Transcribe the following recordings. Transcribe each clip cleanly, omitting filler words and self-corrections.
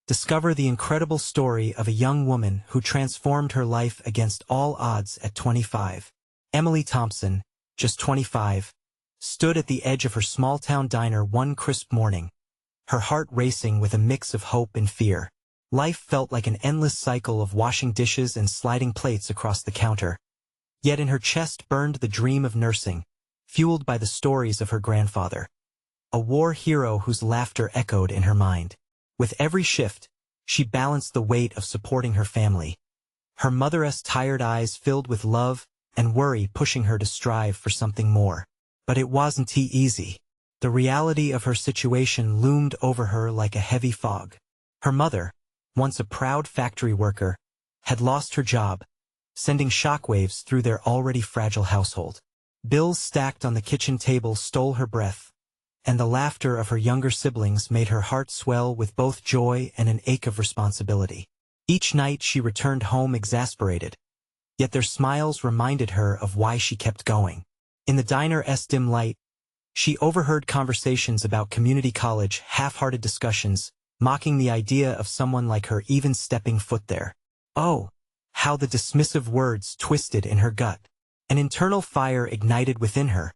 Discover the incredible story of a young woman who transformed her life against all odds at 25. Emily Thompson, just 25, stood at the edge of her small-town diner one crisp morning, her heart racing with a mix of hope and fear. Life felt like an endless cycle of washing dishes and sliding plates across the counter. Yet in her chest burned the dream of nursing, fueled by the stories of her grandfather, a war hero whose laughter echoed in her mind. With every shift, she balanced the weight of supporting her family, her mother's tired eyes filled with love and worry pushing her to strive for something more. But it wasn't easy. The reality of her situation loomed over her like a heavy fog. Her mother, once a proud factory worker, had lost her job, sending shockwaves through their already fragile household. Bills stacked on the kitchen table stole her breath, and the laughter of her younger siblings made her heart swell with both joy and an ache of responsibility. Each night she returned home exasperated, yet their smiles reminded her of why she kept going. In the diner's dim light, she overheard conversations about community college, half-hearted discussions, mocking the idea of someone like her even stepping foot there. Oh, how the dismissive words twisted in her gut. An internal fire ignited within her,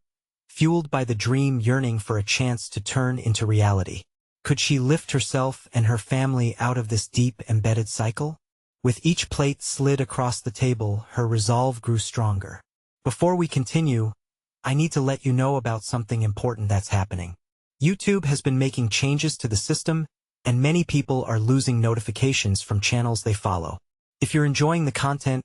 fueled by the dream yearning for a chance to turn into reality. Could she lift herself and her family out of this deep embedded cycle? With each plate slid across the table, her resolve grew stronger. Before we continue, I need to let you know about something important that's happening. YouTube has been making changes to the system, and many people are losing notifications from channels they follow. If you're enjoying the content,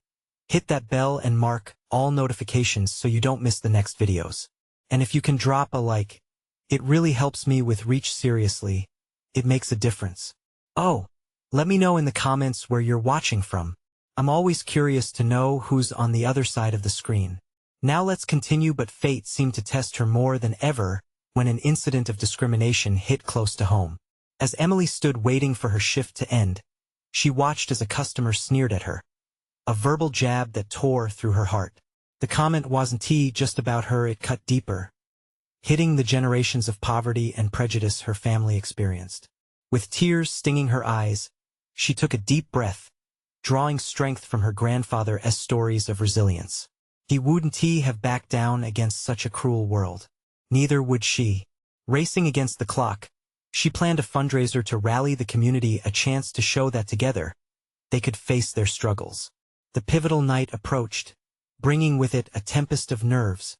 hit that bell and mark all notifications so you don't miss the next videos. And if you can drop a like, it really helps me with reach. Seriously, it makes a difference. Oh, let me know in the comments where you're watching from. I'm always curious to know who's on the other side of the screen. Now let's continue, but fate seemed to test her more than ever when an incident of discrimination hit close to home. As Emily stood waiting for her shift to end, she watched as a customer sneered at her, a verbal jab that tore through her heart. The comment wasn't just about her, it cut deeper, hitting the generations of poverty and prejudice her family experienced. With tears stinging her eyes, she took a deep breath, drawing strength from her grandfather's stories of resilience. He wouldn't have backed down against such a cruel world. Neither would she. Racing against the clock, she planned a fundraiser to rally the community, a chance to show that together, they could face their struggles. The pivotal night approached, bringing with it a tempest of nerves,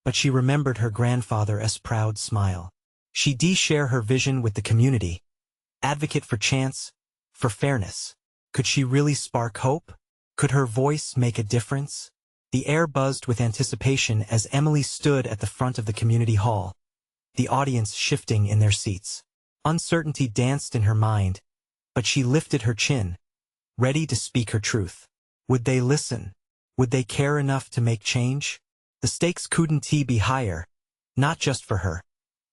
but she remembered her grandfather's proud smile. She'd share her vision with the community, advocate for chance, for fairness. Could she really spark hope? Could her voice make a difference? The air buzzed with anticipation as Emily stood at the front of the community hall, the audience shifting in their seats. Uncertainty danced in her mind, but she lifted her chin, ready to speak her truth. Would they listen? Would they care enough to make change? The stakes couldn't be higher, not just for her,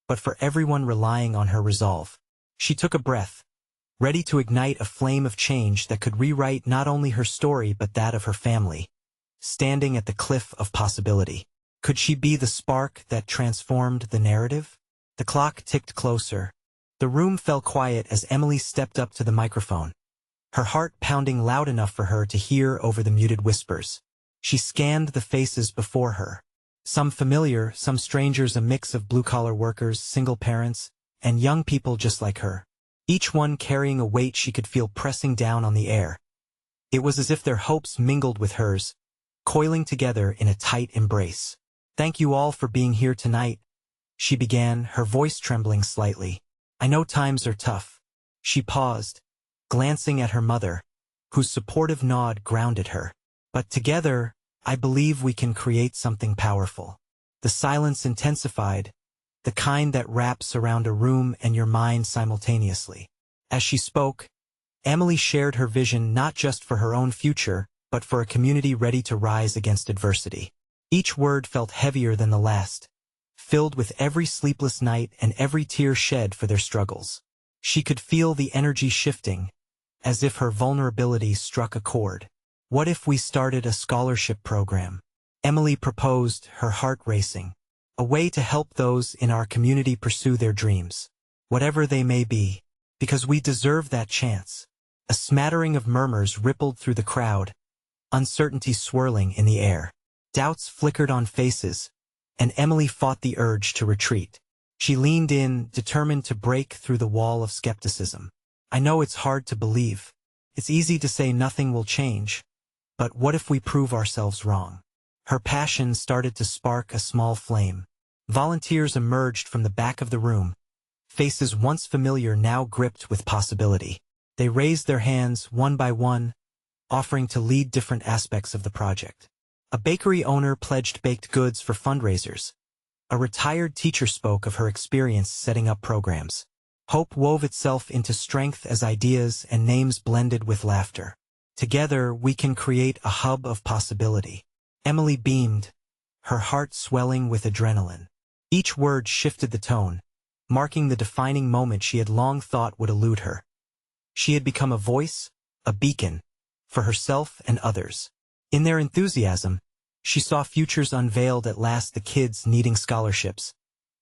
but for everyone relying on her resolve. She took a breath, ready to ignite a flame of change that could rewrite not only her story but that of her family. Standing at the cliff of possibility, could she be the spark that transformed the narrative? The clock ticked closer. The room fell quiet as Emily stepped up to the microphone, her heart pounding loud enough for her to hear over the muted whispers. She scanned the faces before her. Some familiar, some strangers, a mix of blue-collar workers, single parents, and young people just like her. Each one carrying a weight she could feel pressing down on the air. It was as if their hopes mingled with hers, coiling together in a tight embrace. Thank you all for being here tonight, she began, her voice trembling slightly. I know times are tough. She paused, glancing at her mother, whose supportive nod grounded her. But together, I believe we can create something powerful. The silence intensified, the kind that wraps around a room and your mind simultaneously. As she spoke, Emily shared her vision not just for her own future, but for a community ready to rise against adversity. Each word felt heavier than the last, filled with every sleepless night and every tear shed for their struggles. She could feel the energy shifting, as if her vulnerability struck a chord. What if we started a scholarship program? Emily proposed, her heart racing. A way to help those in our community pursue their dreams, whatever they may be. Because we deserve that chance. A smattering of murmurs rippled through the crowd, uncertainty swirling in the air. Doubts flickered on faces, and Emily fought the urge to retreat. She leaned in, determined to break through the wall of skepticism. I know it's hard to believe. It's easy to say nothing will change. But what if we prove ourselves wrong? Her passion started to spark a small flame. Volunteers emerged from the back of the room, faces once familiar now gripped with possibility. They raised their hands one by one, offering to lead different aspects of the project. A bakery owner pledged baked goods for fundraisers. A retired teacher spoke of her experience setting up programs. Hope wove itself into strength as ideas and names blended with laughter. Together, we can create a hub of possibility. Emily beamed, her heart swelling with adrenaline. Each word shifted the tone, marking the defining moment she had long thought would elude her. She had become a voice, a beacon, for herself and others. In their enthusiasm, she saw futures unveiled at last, the kids needing scholarships,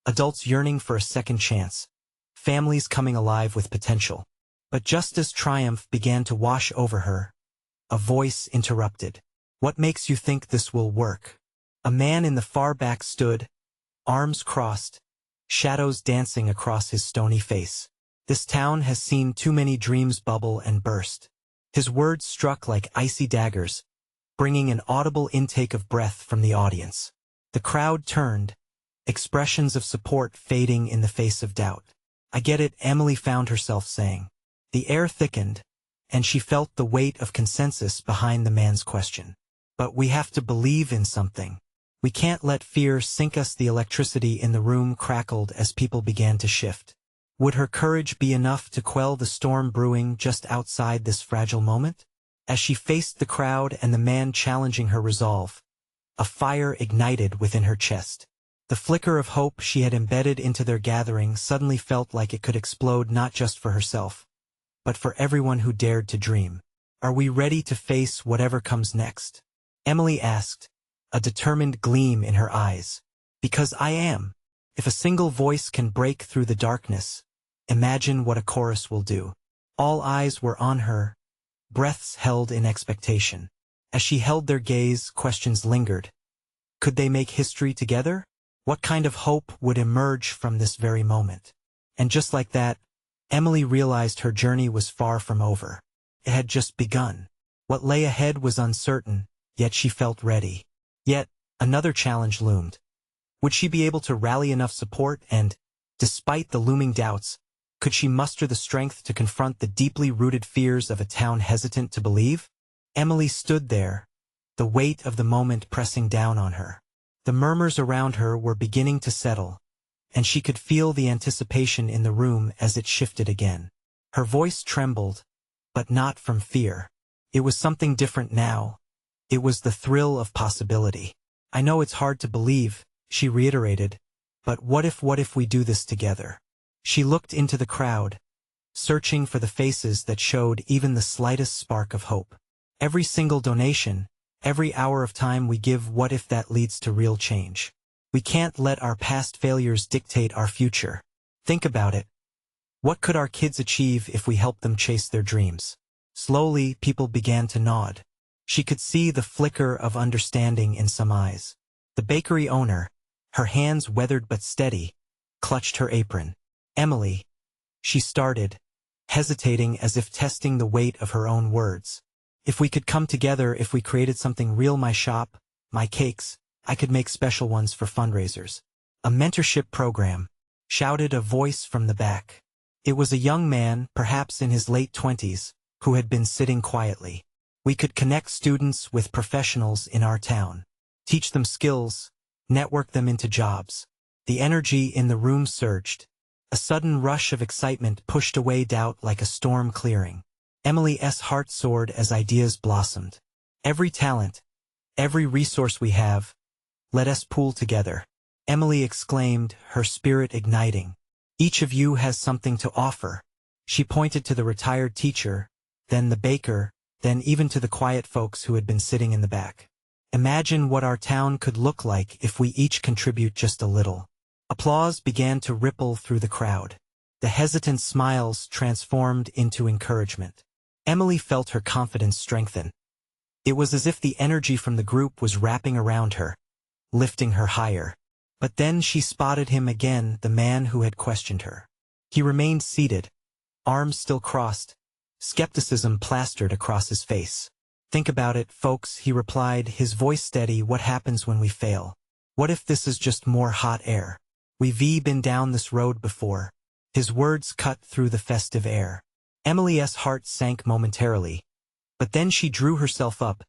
adults yearning for a second chance, families coming alive with potential. But just as triumph began to wash over her, a voice interrupted. What makes you think this will work? A man in the far back stood, arms crossed, shadows dancing across his stony face. This town has seen too many dreams bubble and burst. His words struck like icy daggers, bringing an audible intake of breath from the audience. The crowd turned, expressions of support fading in the face of doubt. I get it, Emily found herself saying. The air thickened, and she felt the weight of consensus behind the man's question. But we have to believe in something. We can't let fear sink us. The electricity in the room crackled as people began to shift. Would her courage be enough to quell the storm brewing just outside this fragile moment? As she faced the crowd and the man challenging her resolve, a fire ignited within her chest. The flicker of hope she had embedded into their gathering suddenly felt like it could explode, not just for herself, but for everyone who dared to dream. Are we ready to face whatever comes next? Emily asked, a determined gleam in her eyes. Because I am. If a single voice can break through the darkness, imagine what a chorus will do. All eyes were on her, breaths held in expectation. As she held their gaze, questions lingered. Could they make history together? What kind of hope would emerge from this very moment? And just like that, Emily realized her journey was far from over. It had just begun. What lay ahead was uncertain, yet she felt ready. Yet, another challenge loomed. Would she be able to rally enough support and, despite the looming doubts, could she muster the strength to confront the deeply rooted fears of a town hesitant to believe? Emily stood there, the weight of the moment pressing down on her. The murmurs around her were beginning to settle, and she could feel the anticipation in the room as it shifted again. Her voice trembled, but not from fear. It was something different now. It was the thrill of possibility. I know it's hard to believe, she reiterated, but what if we do this together? She looked into the crowd, searching for the faces that showed even the slightest spark of hope. Every single donation, every hour of time we give, what if that leads to real change? We can't let our past failures dictate our future. Think about it. What could our kids achieve if we helped them chase their dreams? Slowly, people began to nod. She could see the flicker of understanding in some eyes. The bakery owner, her hands weathered but steady, clutched her apron. Emily, she started, hesitating as if testing the weight of her own words. If we could come together, if we created something real, my shop, my cakes, I could make special ones for fundraisers. A mentorship program, shouted a voice from the back. It was a young man, perhaps in his late 20s, who had been sitting quietly. We could connect students with professionals in our town, teach them skills, network them into jobs. The energy in the room surged. A sudden rush of excitement pushed away doubt like a storm clearing. Emily's heart soared as ideas blossomed. Every talent, every resource we have, let us pool together. Emily exclaimed, her spirit igniting. Each of you has something to offer. She pointed to the retired teacher, then the baker, then even to the quiet folks who had been sitting in the back. Imagine what our town could look like if we each contribute just a little. Applause began to ripple through the crowd. The hesitant smiles transformed into encouragement. Emily felt her confidence strengthen. It was as if the energy from the group was wrapping around her, lifting her higher. But then she spotted him again, the man who had questioned her. He remained seated, arms still crossed, skepticism plastered across his face. "Think about it, folks," he replied, his voice steady. "What happens when we fail? What if this is just more hot air? We've been down this road before." His words cut through the festive air. Emily's heart sank momentarily, but then she drew herself up,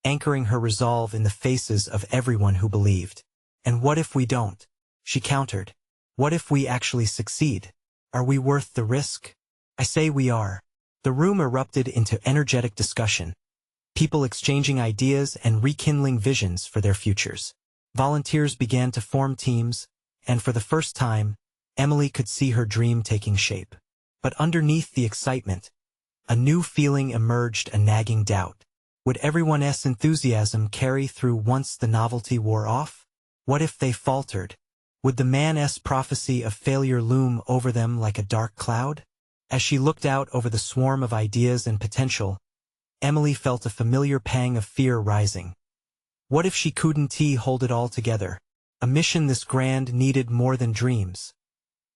anchoring her resolve in the faces of everyone who believed. "And what if we don't?" she countered. "What if we actually succeed? Are we worth the risk?" "I say we are." The room erupted into energetic discussion, people exchanging ideas and rekindling visions for their futures. Volunteers began to form teams, and for the first time, Emily could see her dream taking shape. But underneath the excitement, a new feeling emerged, a nagging doubt. Would everyone's enthusiasm carry through once the novelty wore off? What if they faltered? Would the man's prophecy of failure loom over them like a dark cloud? As she looked out over the swarm of ideas and potential, Emily felt a familiar pang of fear rising. What if she couldn't hold it all together? A mission this grand needed more than dreams.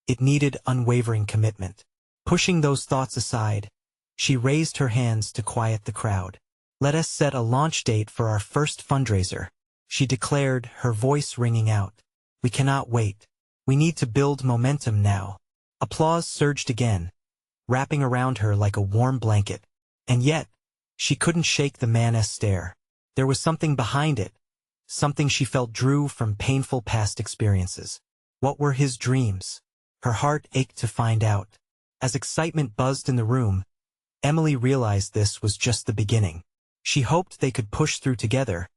It needed unwavering commitment. Pushing those thoughts aside, she raised her hands to quiet the crowd. "Let us set a launch date for our first fundraiser," she declared, her voice ringing out. "We cannot wait. We need to build momentum now." Applause surged again, wrapping around her like a warm blanket. And yet, she couldn't shake the man's stare. There was something behind it, something she felt drew from painful past experiences. What were his dreams? Her heart ached to find out. As excitement buzzed in the room, Emily realized this was just the beginning. She hoped they could push through together,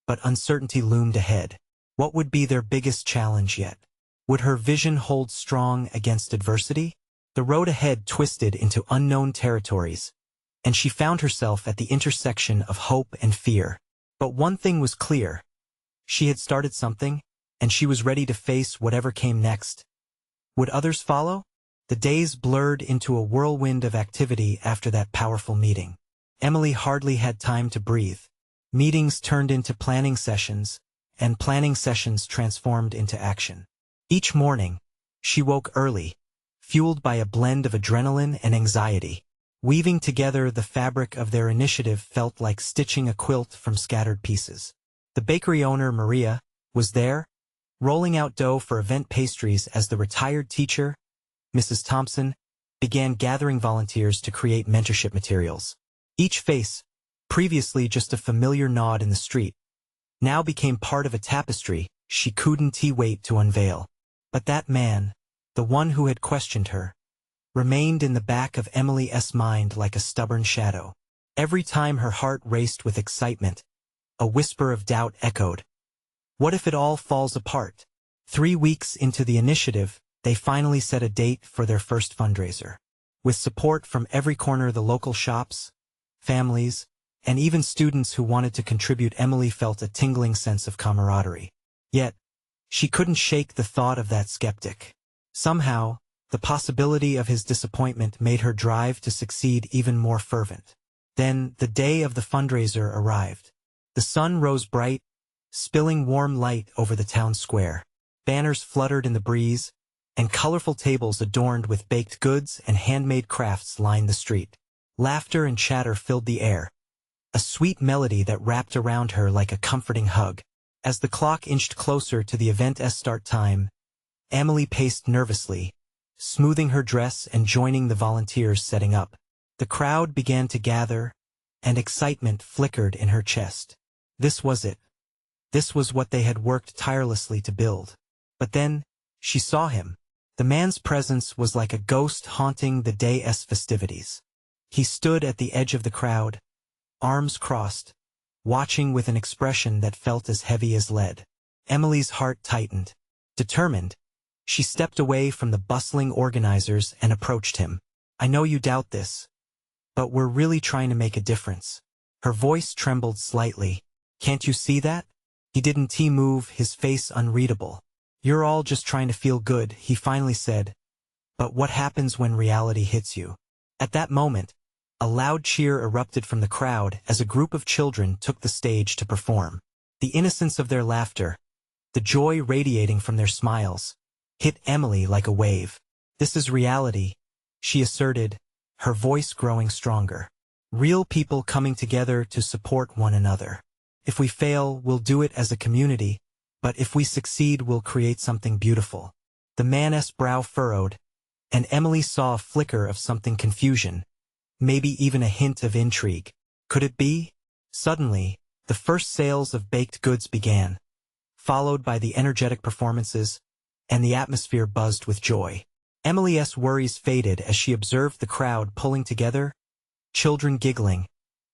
but uncertainty loomed ahead. What would be their biggest challenge yet? Would her vision hold strong against adversity? The road ahead twisted into unknown territories, and she found herself at the intersection of hope and fear. But one thing was clear. She had started something, and she was ready to face whatever came next. Would others follow? The days blurred into a whirlwind of activity after that powerful meeting. Emily hardly had time to breathe. Meetings turned into planning sessions, and planning sessions transformed into action. Each morning, she woke early, fueled by a blend of adrenaline and anxiety. Weaving together the fabric of their initiative felt like stitching a quilt from scattered pieces. The bakery owner, Maria, was there, rolling out dough for event pastries as the retired teacher, Mrs. Thompson, began gathering volunteers to create mentorship materials. Each face, previously just a familiar nod in the street, now became part of a tapestry she couldn't wait to unveil. But that man, the one who had questioned her, remained in the back of Emily's mind like a stubborn shadow. Every time her heart raced with excitement, a whisper of doubt echoed. What if it all falls apart? 3 weeks into the initiative, they finally set a date for their first fundraiser. With support from every corner, the local shops, families, and even students who wanted to contribute, Emily felt a tingling sense of camaraderie. Yet, she couldn't shake the thought of that skeptic. Somehow, the possibility of his disappointment made her drive to succeed even more fervent. Then, the day of the fundraiser arrived. The sun rose bright, spilling warm light over the town square. Banners fluttered in the breeze, and colorful tables adorned with baked goods and handmade crafts lined the street. Laughter and chatter filled the air, a sweet melody that wrapped around her like a comforting hug. As the clock inched closer to the event's start time, Emily paced nervously, smoothing her dress and joining the volunteers setting up. The crowd began to gather, and excitement flickered in her chest. This was it. This was what they had worked tirelessly to build. But then, she saw him. The man's presence was like a ghost haunting the day's festivities. He stood at the edge of the crowd, arms crossed, watching with an expression that felt as heavy as lead. Emily's heart tightened. Determined, she stepped away from the bustling organizers and approached him. "I know you doubt this, but we're really trying to make a difference." Her voice trembled slightly. "Can't you see that?" He didn't move, his face unreadable. "You're all just trying to feel good," he finally said, But what happens when reality hits you? At that moment, a loud cheer erupted from the crowd as a group of children took the stage to perform. The innocence of their laughter, the joy radiating from their smiles, hit Emily like a wave. "This is reality," she asserted, her voice growing stronger. "Real people coming together to support one another. If we fail, we'll do it as a community, but if we succeed, we'll create something beautiful." The man's brow furrowed, and Emily saw a flicker of something confusion, maybe even a hint of intrigue. Could it be? Suddenly, the first sales of baked goods began, followed by the energetic performances, and the atmosphere buzzed with joy. Emily's worries faded as she observed the crowd pulling together, children giggling,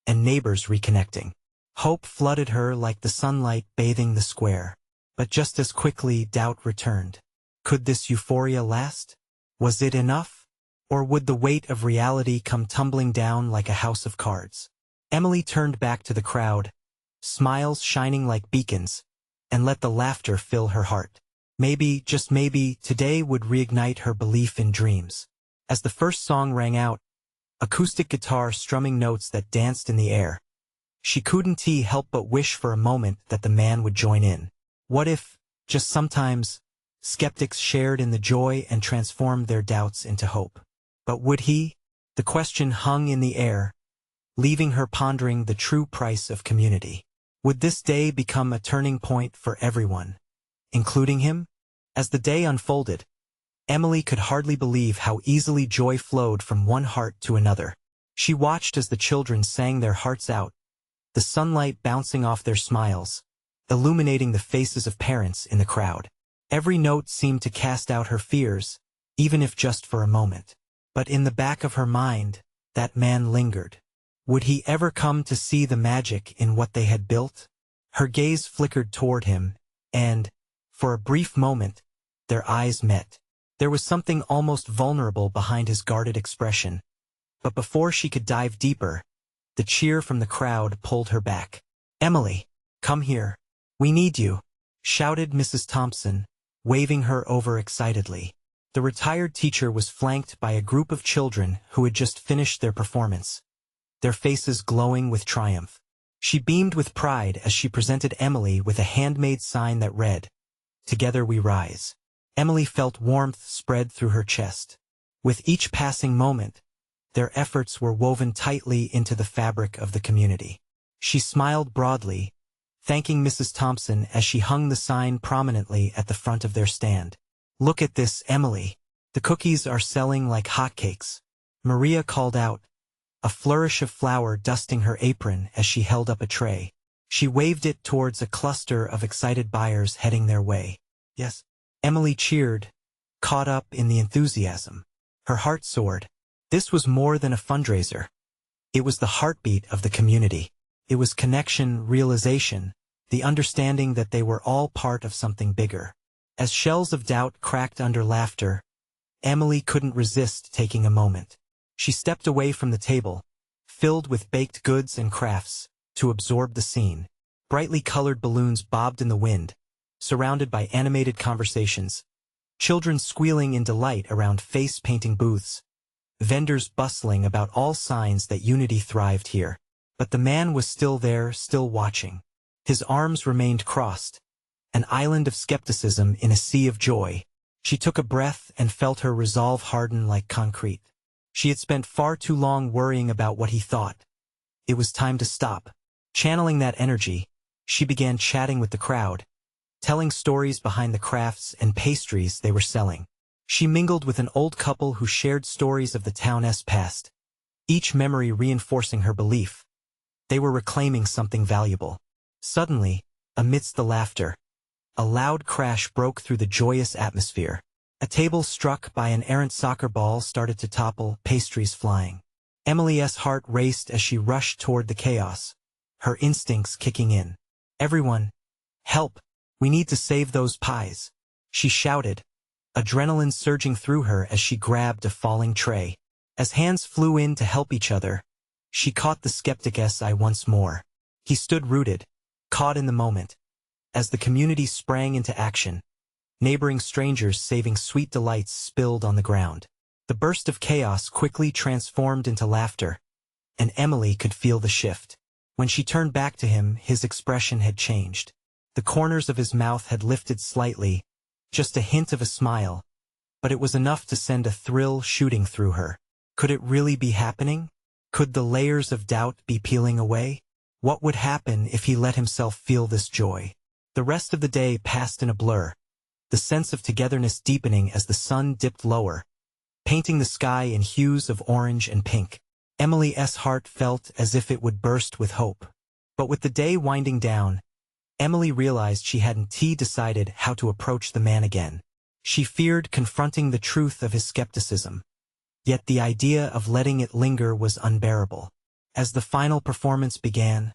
and neighbors reconnecting. Hope flooded her like the sunlight bathing the square. But just as quickly, doubt returned. Could this euphoria last? Was it enough? Or would the weight of reality come tumbling down like a house of cards? Emily turned back to the crowd, smiles shining like beacons, and let the laughter fill her heart. Maybe, just maybe, today would reignite her belief in dreams. As the first song rang out, acoustic guitar strumming notes that danced in the air, she couldn't help but wish for a moment that the man would join in. What if, just sometimes, skeptics shared in the joy and transformed their doubts into hope? But would he? The question hung in the air, leaving her pondering the true price of community. Would this day become a turning point for everyone, including him? As the day unfolded, Emily could hardly believe how easily joy flowed from one heart to another. She watched as the children sang their hearts out, the sunlight bouncing off their smiles, illuminating the faces of parents in the crowd. Every note seemed to cast out her fears, even if just for a moment. But in the back of her mind, that man lingered. Would he ever come to see the magic in what they had built? Her gaze flickered toward him, and, for a brief moment, their eyes met. There was something almost vulnerable behind his guarded expression. But before she could dive deeper, the cheer from the crowd pulled her back. "Emily, come here. We need you," shouted Mrs. Thompson, waving her over excitedly. The retired teacher was flanked by a group of children who had just finished their performance, their faces glowing with triumph. She beamed with pride as she presented Emily with a handmade sign that read, "Together we rise." Emily felt warmth spread through her chest. With each passing moment, their efforts were woven tightly into the fabric of the community. She smiled broadly, thanking Mrs. Thompson as she hung the sign prominently at the front of their stand. "Look at this, Emily. The cookies are selling like hotcakes," Maria called out, a flourish of flour dusting her apron as she held up a tray. She waved it towards a cluster of excited buyers heading their way. "Yes," Emily cheered, caught up in the enthusiasm. Her heart soared. This was more than a fundraiser. It was the heartbeat of the community. It was connection, realization, the understanding that they were all part of something bigger. As shells of doubt cracked under laughter, Emily couldn't resist taking a moment. She stepped away from the table, filled with baked goods and crafts, to absorb the scene. Brightly colored balloons bobbed in the wind, surrounded by animated conversations, children squealing in delight around face-painting booths, vendors bustling about all signs that unity thrived here. But the man was still there, still watching. His arms remained crossed, an island of skepticism in a sea of joy. She took a breath and felt her resolve harden like concrete. She had spent far too long worrying about what he thought. It was time to stop. Channeling that energy, she began chatting with the crowd, telling stories behind the crafts and pastries they were selling. She mingled with an old couple who shared stories of the town's past, each memory reinforcing her belief. They were reclaiming something valuable. Suddenly, amidst the laughter, a loud crash broke through the joyous atmosphere. A table struck by an errant soccer ball started to topple, pastries flying. Emily's heart raced as she rushed toward the chaos, her instincts kicking in. "Everyone, help! We need to save those pies," she shouted, adrenaline surging through her as she grabbed a falling tray. As hands flew in to help each other, she caught the skeptic's eye once more. He stood rooted, caught in the moment. As the community sprang into action, neighboring strangers saving sweet delights spilled on the ground. The burst of chaos quickly transformed into laughter, and Emily could feel the shift. When she turned back to him, his expression had changed. The corners of his mouth had lifted slightly, just a hint of a smile, but it was enough to send a thrill shooting through her. Could it really be happening? Could the layers of doubt be peeling away? What would happen if he let himself feel this joy? The rest of the day passed in a blur, the sense of togetherness deepening as the sun dipped lower, painting the sky in hues of orange and pink. Emily's heart felt as if it would burst with hope. But with the day winding down, Emily realized she hadn't decided how to approach the man again. She feared confronting the truth of his skepticism. Yet the idea of letting it linger was unbearable. As the final performance began,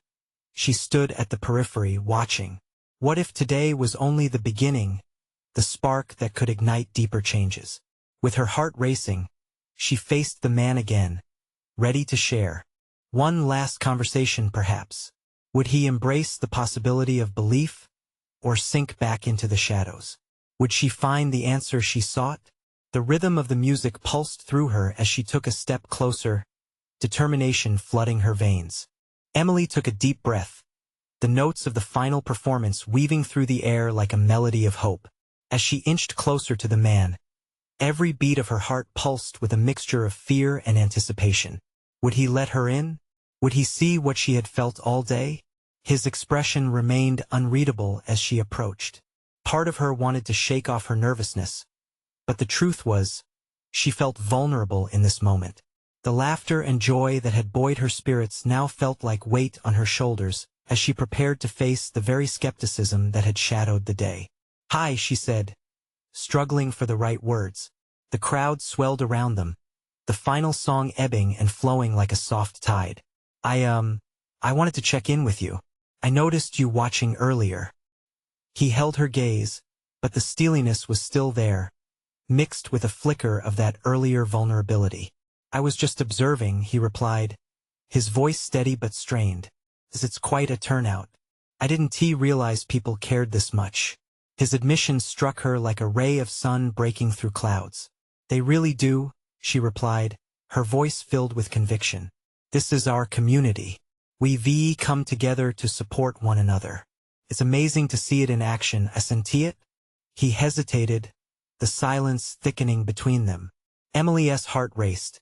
she stood at the periphery watching. What if today was only the beginning, the spark that could ignite deeper changes? With her heart racing, she faced the man again, ready to share. One last conversation perhaps. Would he embrace the possibility of belief, or sink back into the shadows? Would she find the answer she sought? The rhythm of the music pulsed through her as she took a step closer, determination flooding her veins. Emily took a deep breath, the notes of the final performance weaving through the air like a melody of hope. As she inched closer to the man, every beat of her heart pulsed with a mixture of fear and anticipation. Would he let her in? Would he see what she had felt all day? His expression remained unreadable as she approached. Part of her wanted to shake off her nervousness, but the truth was, she felt vulnerable in this moment. The laughter and joy that had buoyed her spirits now felt like weight on her shoulders as she prepared to face the very skepticism that had shadowed the day. "Hi," she said, struggling for the right words. The crowd swelled around them, the final song ebbing and flowing like a soft tide. I wanted to check in with you. I noticed you watching earlier." He held her gaze, but the steeliness was still there, mixed with a flicker of that earlier vulnerability. "I was just observing," he replied, his voice steady but strained. "It's quite a turnout. I didn't realize people cared this much." His admission struck her like a ray of sun breaking through clouds. "They really do," she replied, her voice filled with conviction. "This is our community. We've come together to support one another. It's amazing to see it in action. I senti it." He hesitated, the silence thickening between them. Emily's heart raced.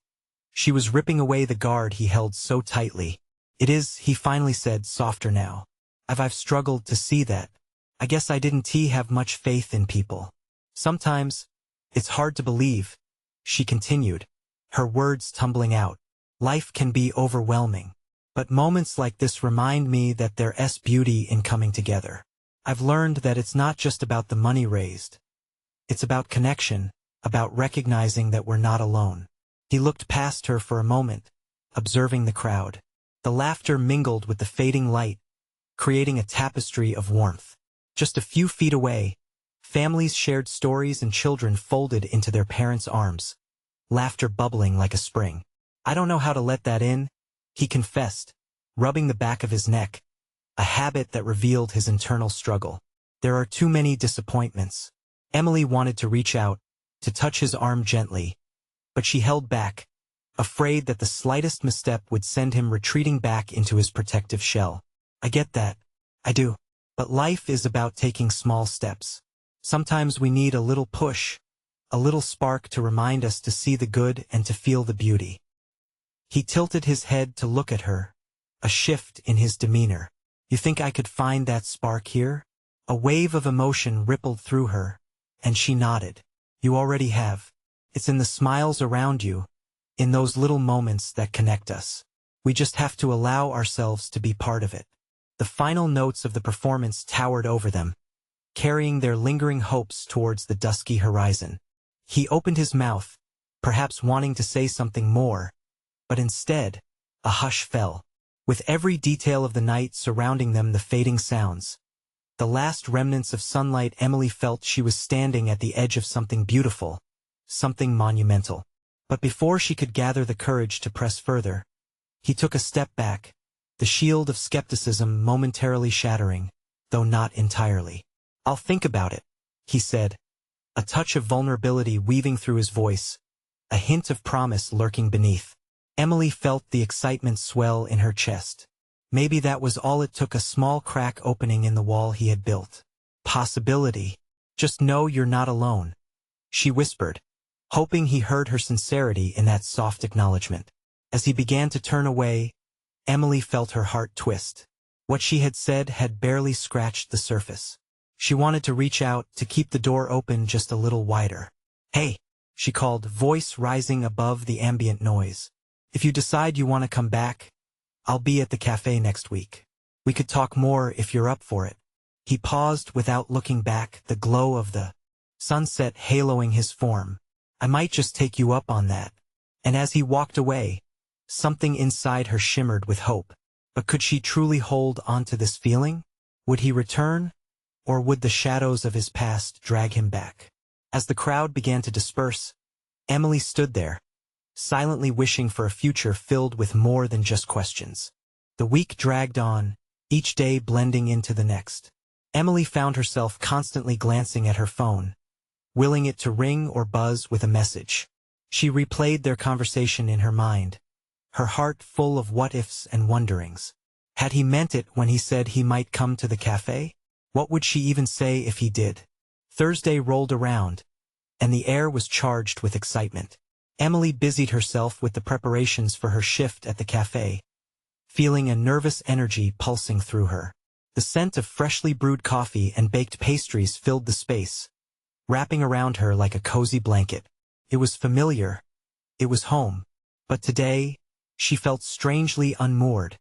She was ripping away the guard he held so tightly. "It is," he finally said, softer now. I've struggled to see that. I guess I didn't have much faith in people. Sometimes, it's hard to believe," she continued, her words tumbling out. "Life can be overwhelming. But moments like this remind me that there's beauty in coming together. I've learned that it's not just about the money raised. It's about connection, about recognizing that we're not alone." He looked past her for a moment, observing the crowd. The laughter mingled with the fading light, creating a tapestry of warmth. Just a few feet away, families shared stories and children folded into their parents' arms, laughter bubbling like a spring. "I don't know how to let that in," he confessed, rubbing the back of his neck, a habit that revealed his internal struggle. "There are too many disappointments." Emily wanted to reach out, to touch his arm gently, but she held back, afraid that the slightest misstep would send him retreating back into his protective shell. "I get that. I do. But life is about taking small steps. Sometimes we need a little push, a little spark to remind us to see the good and to feel the beauty." He tilted his head to look at her, a shift in his demeanor. "You think I could find that spark here?" A wave of emotion rippled through her, and she nodded. "You already have. It's in the smiles around you, in those little moments that connect us. We just have to allow ourselves to be part of it." The final notes of the performance towered over them, carrying their lingering hopes towards the dusky horizon. He opened his mouth, perhaps wanting to say something more, but instead, a hush fell. With every detail of the night surrounding them, the fading sounds, the last remnants of sunlight, Emily felt she was standing at the edge of something beautiful, something monumental. But before she could gather the courage to press further, he took a step back, the shield of skepticism momentarily shattering, though not entirely. "I'll think about it," he said, a touch of vulnerability weaving through his voice, a hint of promise lurking beneath. Emily felt the excitement swell in her chest. Maybe that was all it took, a small crack opening in the wall he had built. Possibility. Just know you're not alone, she whispered, hoping he heard her sincerity in that soft acknowledgement. As he began to turn away, Emily felt her heart twist. What she had said had barely scratched the surface. She wanted to reach out, to keep the door open just a little wider. "Hey," she called, voice rising above the ambient noise. "If you decide you want to come back, I'll be at the cafe next week. We could talk more if you're up for it." He paused without looking back, the glow of the sunset haloing his form. "I might just take you up on that." And as he walked away, something inside her shimmered with hope. But could she truly hold onto this feeling? Would he return? Or would the shadows of his past drag him back? As the crowd began to disperse, Emily stood there, silently wishing for a future filled with more than just questions. The week dragged on, each day blending into the next. Emily found herself constantly glancing at her phone, willing it to ring or buzz with a message. She replayed their conversation in her mind, her heart full of what-ifs and wonderings. Had he meant it when he said he might come to the cafe? What would she even say if he did? Thursday rolled around, and the air was charged with excitement. Emily busied herself with the preparations for her shift at the cafe, feeling a nervous energy pulsing through her. The scent of freshly brewed coffee and baked pastries filled the space, wrapping around her like a cozy blanket. It was familiar. It was home. But today, she felt strangely unmoored,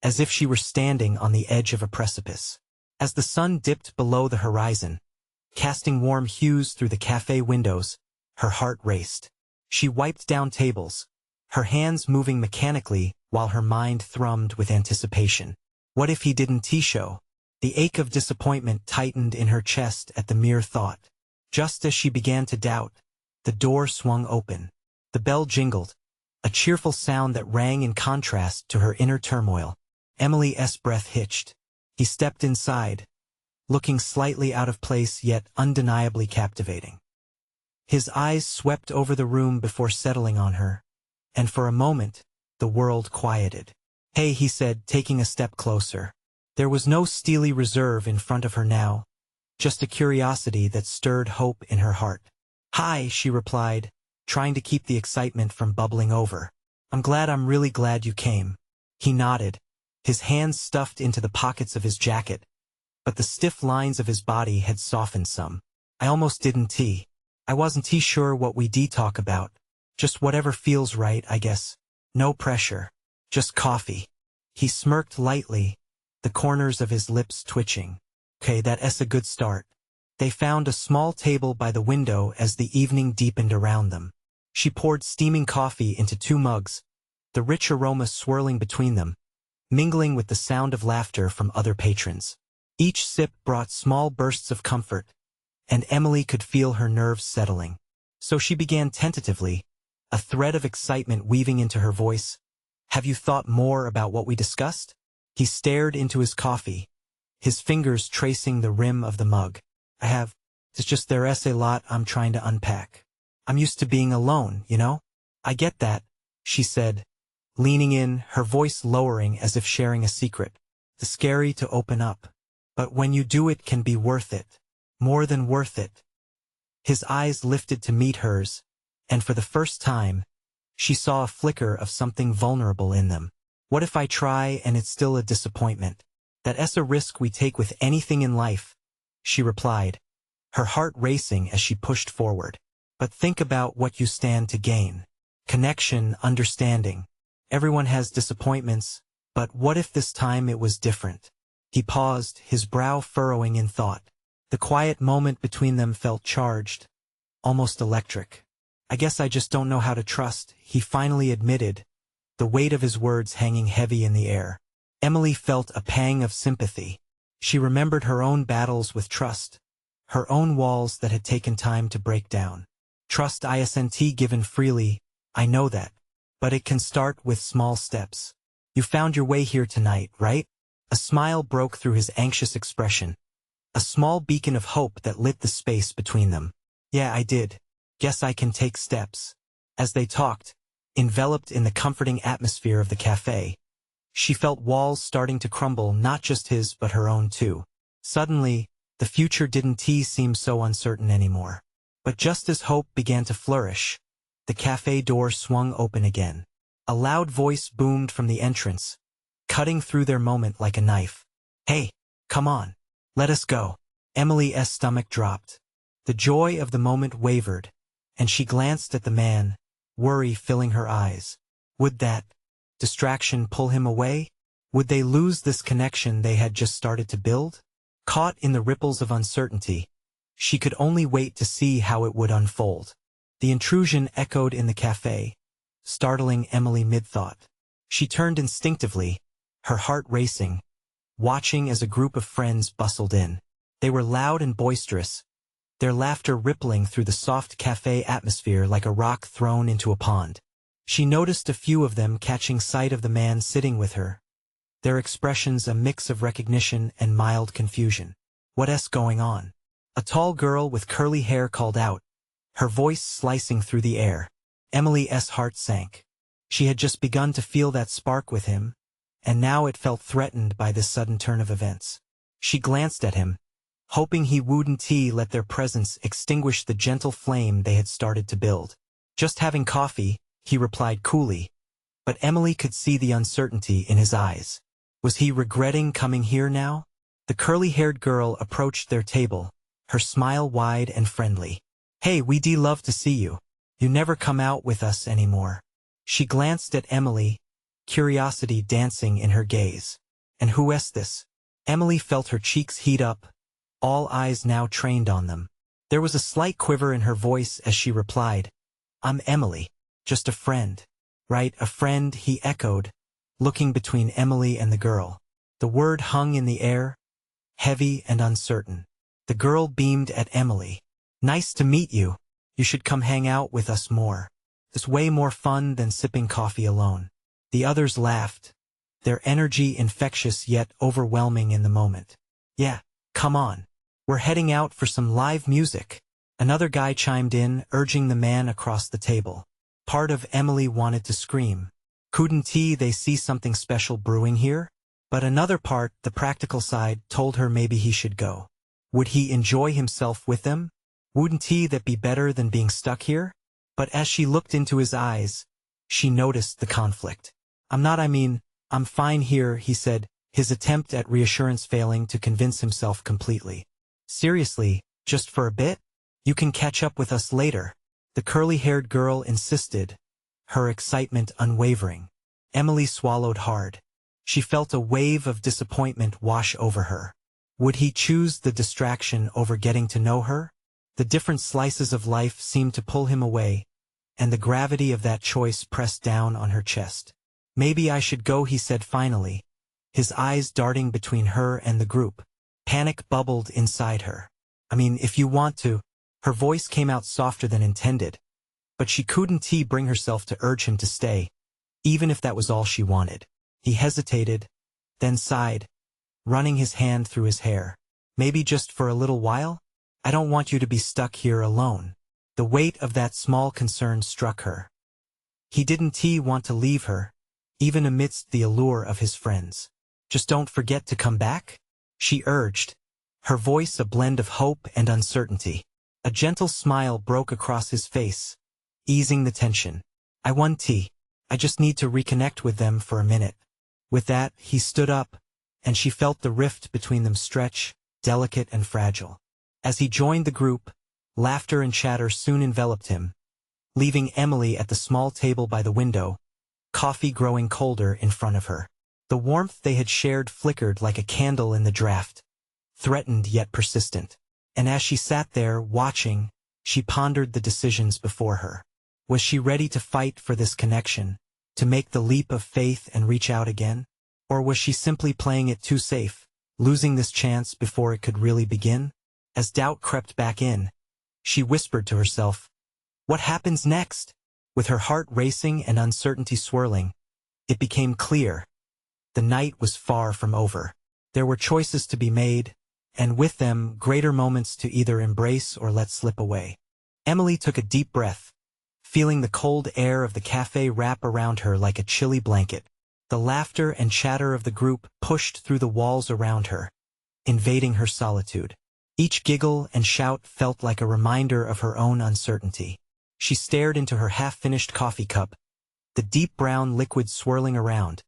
as if she were standing on the edge of a precipice. As the sun dipped below the horizon, casting warm hues through the cafe windows, her heart raced. She wiped down tables, her hands moving mechanically while her mind thrummed with anticipation. What if he didn't show? The ache of disappointment tightened in her chest at the mere thought. Just as she began to doubt, the door swung open. The bell jingled, a cheerful sound that rang in contrast to her inner turmoil. Emily's breath hitched. He stepped inside, looking slightly out of place yet undeniably captivating. His eyes swept over the room before settling on her, and for a moment, the world quieted. "Hey," he said, taking a step closer. There was no steely reserve in front of her now, just a curiosity that stirred hope in her heart. "Hi," she replied, trying to keep the excitement from bubbling over. I'm really glad you came." He nodded, his hands stuffed into the pockets of his jacket, but the stiff lines of his body had softened some. "I almost didn't I wasn't sure what we'd talk about. Just whatever feels right, I guess. No pressure. Just coffee." He smirked lightly, the corners of his lips twitching. "Okay, that's a good start." They found a small table by the window as the evening deepened around them. She poured steaming coffee into 2 mugs, the rich aroma swirling between them, mingling with the sound of laughter from other patrons. Each sip brought small bursts of comfort, and Emily could feel her nerves settling. So she began tentatively, a thread of excitement weaving into her voice. "Have you thought more about what we discussed?" He stared into his coffee, his fingers tracing the rim of the mug. "I have. It's just there's a lot I'm trying to unpack. I'm used to being alone, you know?" "I get that," she said, leaning in, her voice lowering as if sharing a secret. "It's scary to open up. But when you do, it can be worth it. More than worth it." His eyes lifted to meet hers, and for the first time, she saw a flicker of something vulnerable in them. "What if I try and it's still a disappointment? That's a risk we take with anything in life," she replied, her heart racing as she pushed forward. "But think about what you stand to gain. Connection, understanding. Everyone has disappointments, but what if this time it was different?" He paused, his brow furrowing in thought. The quiet moment between them felt charged, almost electric. "I guess I just don't know how to trust," he finally admitted, the weight of his words hanging heavy in the air. Emily felt a pang of sympathy. She remembered her own battles with trust, her own walls that had taken time to break down. "Trust isn't given freely, I know that. But it can start with small steps. You found your way here tonight, right?" A smile broke through his anxious expression, a small beacon of hope that lit the space between them. "Yeah, I did. Guess I can take steps." As they talked, enveloped in the comforting atmosphere of the cafe, she felt walls starting to crumble, not just his but her own too. Suddenly, the future didn't seem so uncertain anymore. But just as hope began to flourish, the cafe door swung open again. A loud voice boomed from the entrance, cutting through their moment like a knife. "Hey, come on. Let us go." Emily's stomach dropped. The joy of the moment wavered, and she glanced at the man, worry filling her eyes. Would that distraction pull him away? Would they lose this connection they had just started to build? Caught in the ripples of uncertainty, she could only wait to see how it would unfold. The intrusion echoed in the cafe, startling Emily mid-thought. She turned instinctively, her heart racing, watching as a group of friends bustled in. They were loud and boisterous, their laughter rippling through the soft cafe atmosphere like a rock thrown into a pond. She noticed a few of them catching sight of the man sitting with her, their expressions a mix of recognition and mild confusion. "What's going on?" A tall girl with curly hair called out, her voice slicing through the air. Emily's heart sank. She had just begun to feel that spark with him, and now it felt threatened by this sudden turn of events. She glanced at him, hoping he wouldn't let their presence extinguish the gentle flame they had started to build. "Just having coffee," he replied coolly, but Emily could see the uncertainty in his eyes. Was he regretting coming here now? The curly-haired girl approached their table, her smile wide and friendly. "Hey, we'd love to see you. You never come out with us anymore." She glanced at Emily, curiosity dancing in her gaze. "And who's this?" Emily felt her cheeks heat up, all eyes now trained on them. There was a slight quiver in her voice as she replied, "I'm Emily, just a friend." "Right, a friend," he echoed, looking between Emily and the girl. The word hung in the air, heavy and uncertain. The girl beamed at Emily. "Nice to meet you. You should come hang out with us more. It's way more fun than sipping coffee alone." The others laughed, their energy infectious yet overwhelming in the moment. "Yeah, come on. We're heading out for some live music." Another guy chimed in, urging the man across the table. Part of Emily wanted to scream. Couldn't they see something special brewing here? But another part, the practical side, told her maybe he should go. Would he enjoy himself with them? Wouldn't that be better than being stuck here? But as she looked into his eyes, she noticed the conflict. I'm fine here," he said, his attempt at reassurance failing to convince himself completely. "Seriously, just for a bit? You can catch up with us later," the curly-haired girl insisted, her excitement unwavering. Emily swallowed hard. She felt a wave of disappointment wash over her. Would he choose the distraction over getting to know her? The different slices of life seemed to pull him away, and the gravity of that choice pressed down on her chest. "Maybe I should go," he said finally, his eyes darting between her and the group. Panic bubbled inside her. If you want to." Her voice came out softer than intended, but she couldn't bring herself to urge him to stay, even if that was all she wanted. He hesitated, then sighed, running his hand through his hair. "Maybe just for a little while? I don't want you to be stuck here alone." The weight of that small concern struck her. He didn't want to leave her, even amidst the allure of his friends. "Just don't forget to come back?" she urged, her voice a blend of hope and uncertainty. A gentle smile broke across his face, easing the tension. "I won't. I just need to reconnect with them for a minute." With that, he stood up, and she felt the rift between them stretch, delicate and fragile. As he joined the group, laughter and chatter soon enveloped him, leaving Emily at the small table by the window, coffee growing colder in front of her. The warmth they had shared flickered like a candle in the draft, threatened yet persistent. And as she sat there, watching, she pondered the decisions before her. Was she ready to fight for this connection, to make the leap of faith and reach out again? Or was she simply playing it too safe, losing this chance before it could really begin? As doubt crept back in, she whispered to herself, "What happens next?" With her heart racing and uncertainty swirling, it became clear. The night was far from over. There were choices to be made, and with them, greater moments to either embrace or let slip away. Emily took a deep breath, feeling the cold air of the cafe wrap around her like a chilly blanket. The laughter and chatter of the group pushed through the walls around her, invading her solitude. Each giggle and shout felt like a reminder of her own uncertainty. She stared into her half-finished coffee cup, the deep brown liquid swirling around,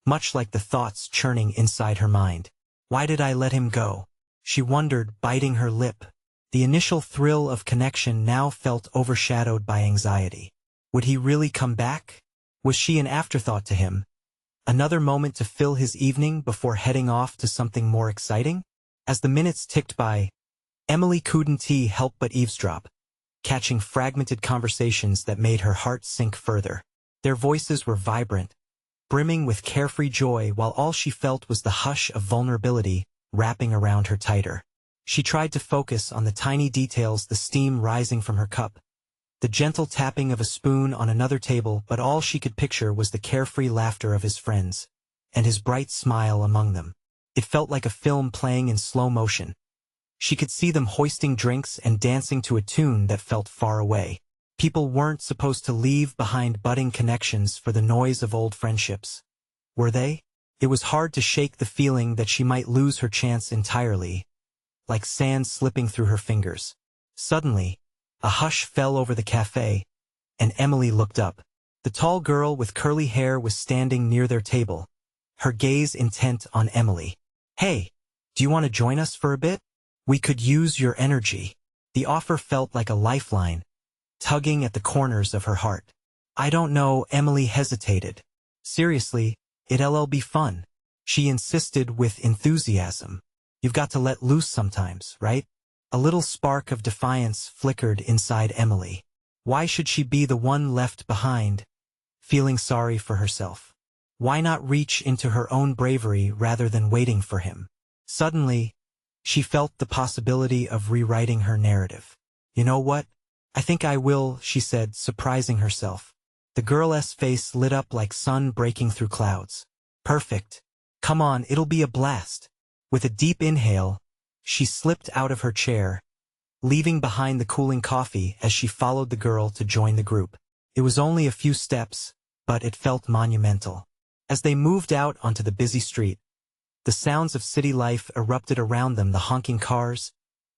much like the thoughts churning inside her mind. Why did I let him go? She wondered, biting her lip. The initial thrill of connection now felt overshadowed by anxiety. Would he really come back? Was she an afterthought to him? Another moment to fill his evening before heading off to something more exciting? As the minutes ticked by, Emily couldn't help but eavesdrop, catching fragmented conversations that made her heart sink further. Their voices were vibrant, brimming with carefree joy, while all she felt was the hush of vulnerability wrapping around her tighter. She tried to focus on the tiny details, the steam rising from her cup, the gentle tapping of a spoon on another table, but all she could picture was the carefree laughter of his friends, and his bright smile among them. It felt like a film playing in slow motion. She could see them hoisting drinks and dancing to a tune that felt far away. People weren't supposed to leave behind budding connections for the noise of old friendships. Were they? It was hard to shake the feeling that she might lose her chance entirely, like sand slipping through her fingers. Suddenly, a hush fell over the cafe, and Emily looked up. The tall girl with curly hair was standing near their table, her gaze intent on Emily. "Hey, do you want to join us for a bit? We could use your energy." The offer felt like a lifeline, tugging at the corners of her heart. "I don't know," Emily hesitated. "Seriously, it'll be fun," she insisted with enthusiasm. "You've got to let loose sometimes, right?" A little spark of defiance flickered inside Emily. Why should she be the one left behind, feeling sorry for herself? Why not reach into her own bravery rather than waiting for him? Suddenly, she felt the possibility of rewriting her narrative. "You know what? I think I will," she said, surprising herself. The girl's face lit up like sun breaking through clouds. "Perfect. Come on, it'll be a blast." With a deep inhale, she slipped out of her chair, leaving behind the cooling coffee as she followed the girl to join the group. It was only a few steps, but it felt monumental. As they moved out onto the busy street, the sounds of city life erupted around them, the honking cars,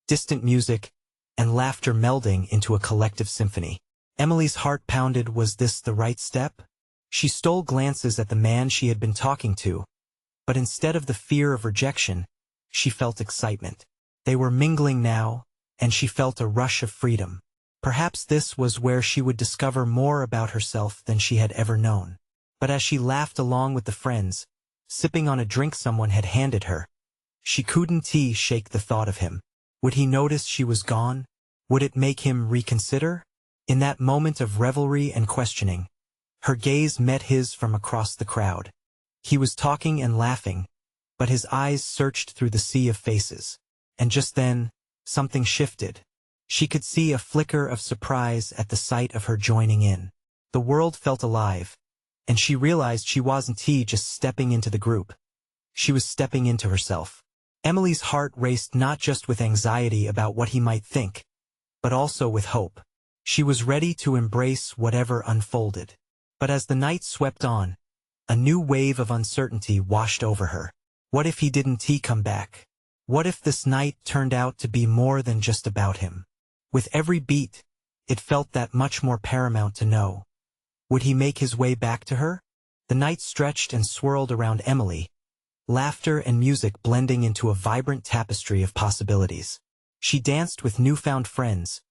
distant music, and laughter melding into a collective symphony. Emily's heart pounded. Was this the right step? She stole glances at the man she had been talking to, but instead of the fear of rejection, she felt excitement. They were mingling now, and she felt a rush of freedom. Perhaps this was where she would discover more about herself than she had ever known. But as she laughed along with the friends, sipping on a drink someone had handed her, she couldn't shake the thought of him. Would he notice she was gone? Would it make him reconsider? In that moment of revelry and questioning, her gaze met his from across the crowd. He was talking and laughing, but his eyes searched through the sea of faces. And just then, something shifted. She could see a flicker of surprise at the sight of her joining in. The world felt alive, and she realized she wasn't just stepping into the group. She was stepping into herself. Emily's heart raced, not just with anxiety about what he might think, but also with hope. She was ready to embrace whatever unfolded. But as the night swept on, a new wave of uncertainty washed over her. What if he didn't come back? What if this night turned out to be more than just about him? With every beat, it felt that much more paramount to know. Would he make his way back to her? The night stretched and swirled around Emily, laughter and music blending into a vibrant tapestry of possibilities. She danced with newfound friends,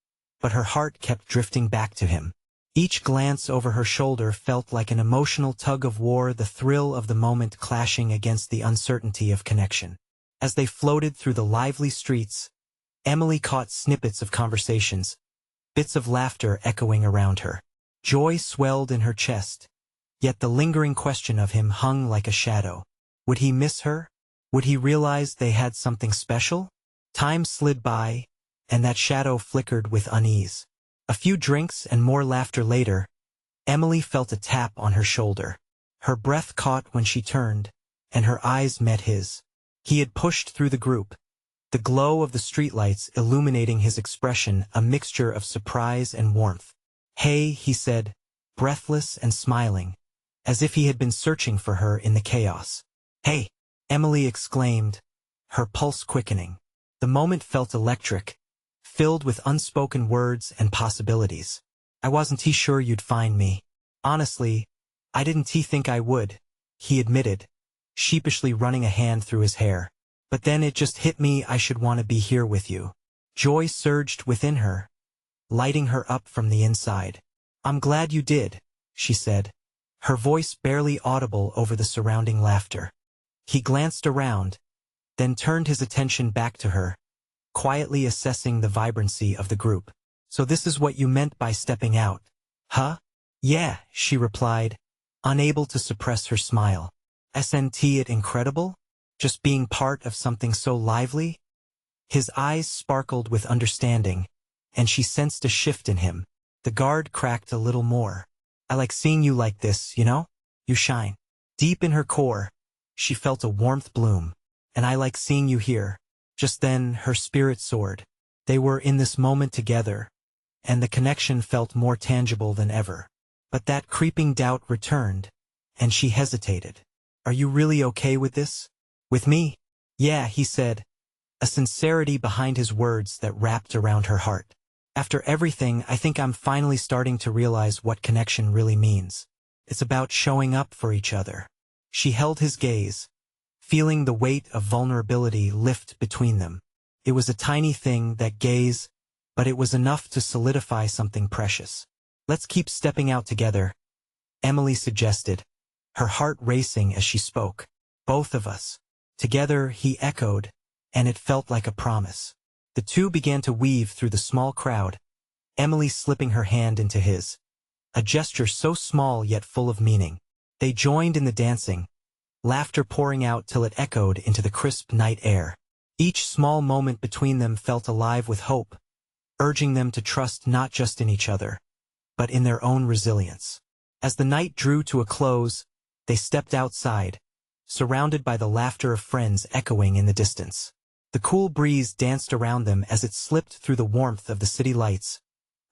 but her heart kept drifting back to him. Each glance over her shoulder felt like an emotional tug of war, the thrill of the moment clashing against the uncertainty of connection. As they floated through the lively streets, Emily caught snippets of conversations, bits of laughter echoing around her. Joy swelled in her chest, yet the lingering question of him hung like a shadow. Would he miss her? Would he realize they had something special? Time slid by, and that shadow flickered with unease. A few drinks and more laughter later, Emily felt a tap on her shoulder. Her breath caught when she turned, and her eyes met his. He had pushed through the group, the glow of the streetlights illuminating his expression, a mixture of surprise and warmth. "Hey," he said, breathless and smiling, as if he had been searching for her in the chaos. "Hey," Emily exclaimed, her pulse quickening. The moment felt electric, filled with unspoken words and possibilities. "I wasn't sure you'd find me. Honestly, I didn't think I would," he admitted, sheepishly running a hand through his hair. "But then it just hit me I should want to be here with you." Joy surged within her, lighting her up from the inside. "I'm glad you did," she said, her voice barely audible over the surrounding laughter. He glanced around, then turned his attention back to her, quietly assessing the vibrancy of the group. "So this is what you meant by stepping out, huh?" "Yeah," she replied, unable to suppress her smile. "Isn't it incredible? Just being part of something so lively?" His eyes sparkled with understanding, and she sensed a shift in him. The guard cracked a little more. "I like seeing you like this, you know? You shine." Deep in her core, she felt a warmth bloom. "And I like seeing you here." Just then, her spirit soared. They were in this moment together, and the connection felt more tangible than ever. But that creeping doubt returned, and she hesitated. "Are you really okay with this? With me?" "Yeah," he said, a sincerity behind his words that wrapped around her heart. "After everything, I think I'm finally starting to realize what connection really means. It's about showing up for each other." She held his gaze, feeling the weight of vulnerability lift between them. It was a tiny thing, that gaze, but it was enough to solidify something precious. "Let's keep stepping out together," Emily suggested, her heart racing as she spoke. "Both of us." "Together," he echoed, and it felt like a promise. The two began to weave through the small crowd, Emily slipping her hand into his, a gesture so small yet full of meaning. They joined in the dancing, laughter pouring out till it echoed into the crisp night air. Each small moment between them felt alive with hope, urging them to trust not just in each other, but in their own resilience. As the night drew to a close, they stepped outside, surrounded by the laughter of friends echoing in the distance. The cool breeze danced around them as it slipped through the warmth of the city lights,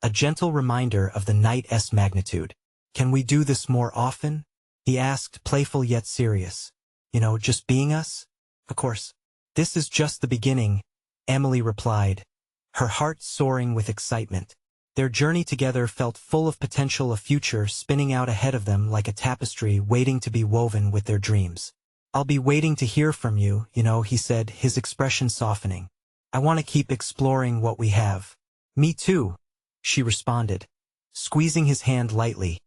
a gentle reminder of the night's magnitude. "Can we do this more often?" he asked, playful yet serious. "You know, just being us?" "Of course." "This is just the beginning," Emily replied, her heart soaring with excitement. Their journey together felt full of potential, a future spinning out ahead of them like a tapestry waiting to be woven with their dreams. "I'll be waiting to hear from you, he said, his expression softening. "I want to keep exploring what we have." "Me too," she responded, squeezing his hand lightly,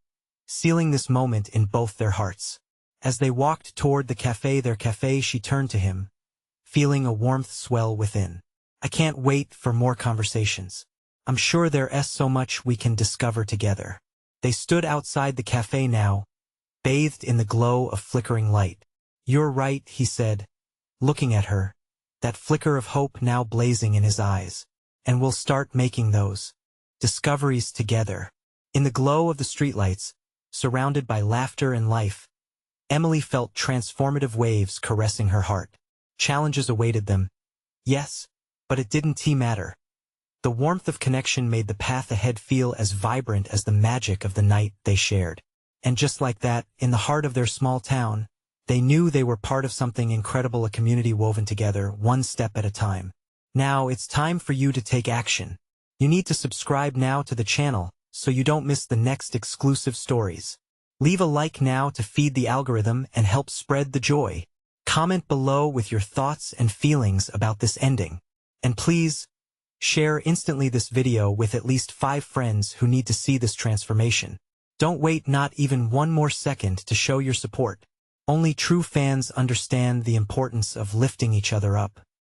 sealing this moment in both their hearts. As they walked toward their cafe, she turned to him, feeling a warmth swell within. "I can't wait for more conversations. I'm sure there's so much we can discover together." They stood outside the cafe now, bathed in the glow of flickering light. "You're right," he said, looking at her, that flicker of hope now blazing in his eyes. "And we'll start making those discoveries together." In the glow of the streetlights, surrounded by laughter and life, Emily felt transformative waves caressing her heart. Challenges awaited them, yes, but it didn't matter. The warmth of connection made the path ahead feel as vibrant as the magic of the night they shared. And just like that, in the heart of their small town, they knew they were part of something incredible, a community woven together, one step at a time. Now it's time for you to take action. You need to subscribe now to the channel, so you don't miss the next exclusive stories. Leave a like now to feed the algorithm and help spread the joy. Comment below with your thoughts and feelings about this ending. And please, share instantly this video with at least 5 friends who need to see this transformation. Don't wait not even one more second to show your support. Only true fans understand the importance of lifting each other up.